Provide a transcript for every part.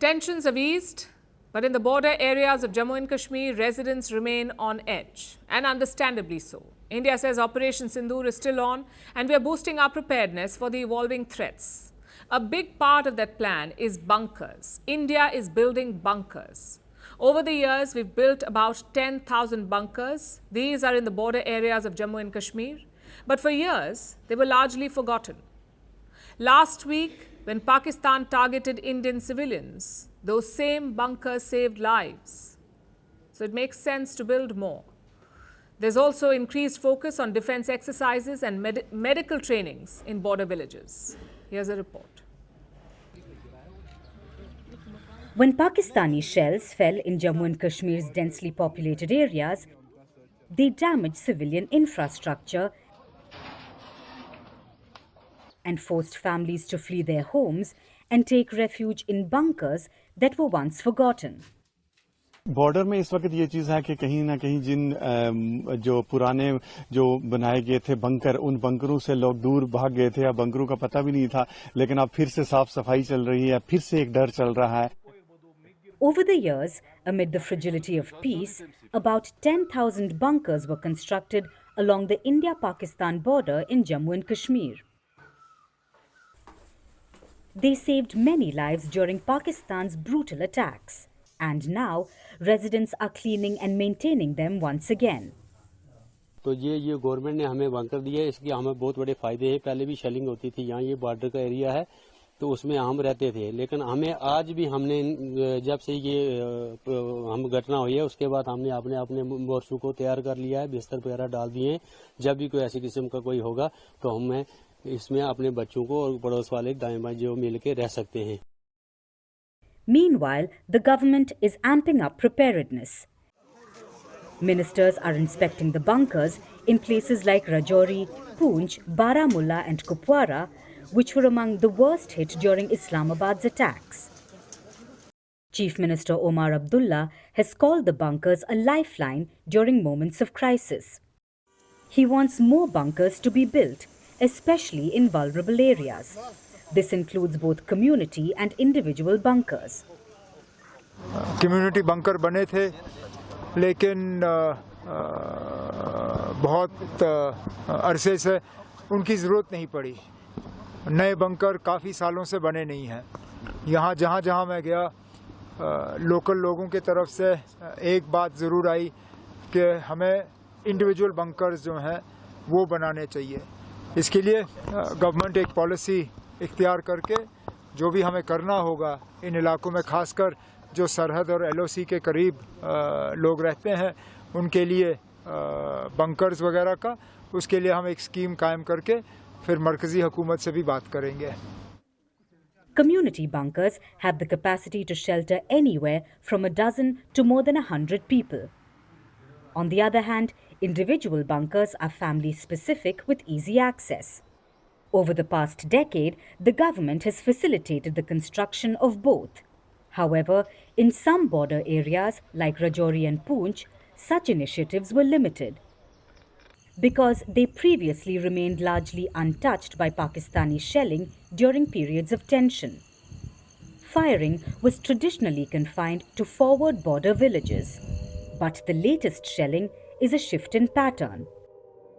Tensions have eased, but in the border areas of Jammu and Kashmir, residents remain on edge, and understandably so. India says Operation Sindoor is still on, and we are boosting our preparedness for the evolving threats. A big part of that plan is bunkers. India is building bunkers. Over the years, we've built about 10,000 bunkers. These are in the border areas of Jammu and Kashmir. But for years, they were largely forgotten. Last week, when Pakistan targeted Indian civilians, those same bunkers saved lives. So it makes sense to build more. There's also increased focus on defense exercises and medical trainings in border villages. Here's a report. When Pakistani shells fell in Jammu and Kashmir's densely populated areas, they damaged civilian infrastructure and forced families to flee their homes and take refuge in bunkers that were once forgotten. Border में इस वक्त ये चीज है कि कहीं ना कहीं जिन जो पुराने जो बनाए गए थे बंकर, उन बंकरों से लोग दूर भाग गए थे या बंकरों का पता भी नहीं था, लेकिन अब फिर से साफ सफाई चल रही है, फिर से एक डर चल रहा है. Over the years, amid the fragility of peace, about 10,000 bunkers were constructed along the India-Pakistan border in Jammu and Kashmir. They saved many lives during Pakistan's brutal attacks, and now residents are cleaning and maintaining them once again. तो ये government ने हमें bunker दिया है, इसके हमें बहुत बड़े फायदे हैं. पहले भी शेलिंग होती थी, यहाँ ये बॉर्डर का एरिया है तो उसमें हम रहते थे, लेकिन हमें आज भी हमने जब से ये हम घटना हुई है उसके बाद हमने अपने मोर्चों को तैयार कर लिया है, बिस्तर वगैरह डाल दिए हैं. जब भी कोई ऐसी किस्म का कोई होगा तो हमें इसमें अपने बच्चों को और पड़ोस वाले दाएं बाएं जो मिल के रह सकते हैं. Meanwhile, the government is amping up preparedness. Ministers are inspecting the bunkers in places like Rajouri, Poonch, Baramulla and Kupwara, which were among the worst hit during Islamabad's attacks. Chief Minister Omar Abdullah has called the bunkers a lifeline during moments of crisis. He wants more bunkers to be built, especially in vulnerable areas. This includes both community and individual bunkers. Community bunker बने थे, लेकिन बहुत अरसे से उनकी ज़रूरत नहीं पड़ी. नए बंकर काफ़ी सालों से बने नहीं हैं. यहाँ जहाँ मैं गया, लोकल लोगों के तरफ से एक बात ज़रूर आई कि हमें इंडिविजुअल बंकर्स जो हैं वो बनाने चाहिए. इसके लिए गवर्नमेंट एक पॉलिसी इख्तियार करके जो भी हमें करना होगा इन इलाकों में, खासकर जो सरहद और एलओसी के करीब लोग रहते हैं उनके लिए बंकर्स वगैरह का, उसके लिए हम एक स्कीम कायम करके फिर मरकजी हुकूमत से भी बात करेंगे. Community bunkers have the capacity to shelter anywhere from a dozen to more than 100 people. On the other hand, individual bunkers are family-specific with easy access. Over the past decade, the government has facilitated the construction of both. However, in some border areas like Rajouri and Poonch, such initiatives were limited because they previously remained largely untouched by Pakistani shelling during periods of tension. Firing was traditionally confined to forward border villages, but the latest shelling is a shift in pattern.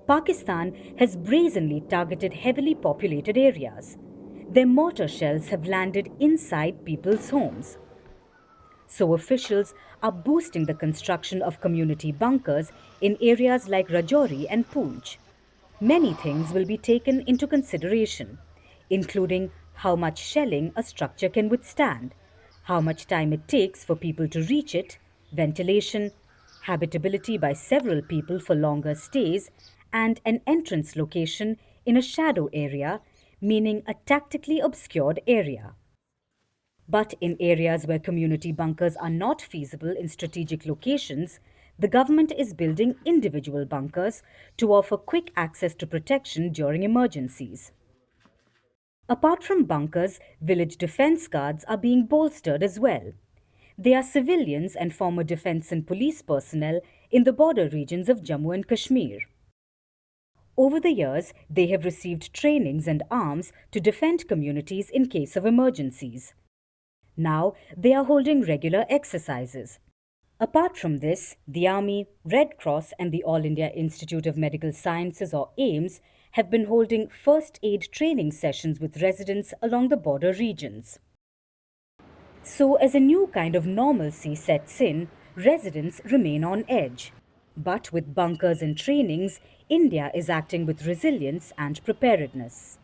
Pakistan has brazenly targeted heavily populated areas. Their mortar shells have landed inside people's homes. So officials are boosting the construction of community bunkers in areas like Rajouri and Poonch. Many things will be taken into consideration, including how much shelling a structure can withstand, how much time it takes for people to reach it, ventilation, habitability by several people for longer stays, and an entrance location in a shadow area, meaning a tactically obscured area. But in areas where community bunkers are not feasible in strategic locations, the government is building individual bunkers to offer quick access to protection during emergencies. Apart from bunkers, village defense guards are being bolstered as well. They are civilians and former defense and police personnel in the border regions of Jammu and Kashmir. Over the years, they have received trainings and arms to defend communities in case of emergencies. Now they are holding regular exercises. Apart from this, the Army, Red Cross, and the All India Institute of Medical Sciences, or AIIMS, have been holding first aid training sessions with residents along the border regions. So, as a new kind of normalcy sets in, residents remain on edge. But with bunkers and trainings, India is acting with resilience and preparedness.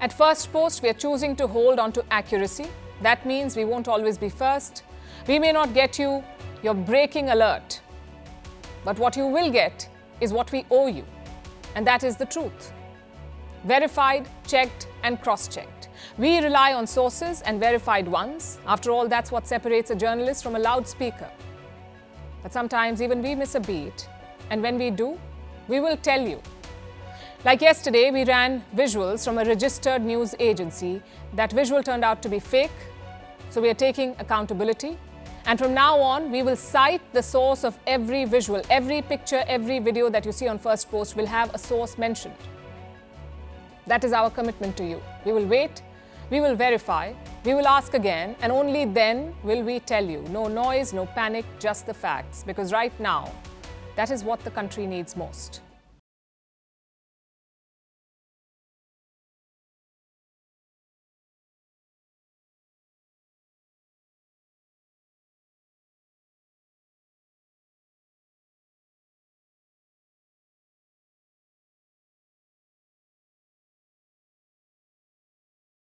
At First Post, we are choosing to hold on to accuracy. That means we won't always be first. We may not get you your breaking alert. But what you will get is what we owe you. And that is the truth. Verified, checked, and cross-checked. We rely on sources and verified ones. After all, that's what separates a journalist from a loudspeaker. But sometimes even we miss a beat. And when we do, we will tell you. Like yesterday, we ran visuals from a registered news agency. That visual turned out to be fake. So we are taking accountability. And from now on, we will cite the source of every visual, every picture, every video that you see on First Post will have a source mentioned. That is our commitment to you. We will wait, we will verify, we will ask again, and only then will we tell you. No noise, no panic, just the facts. Because right now, that is what the country needs most.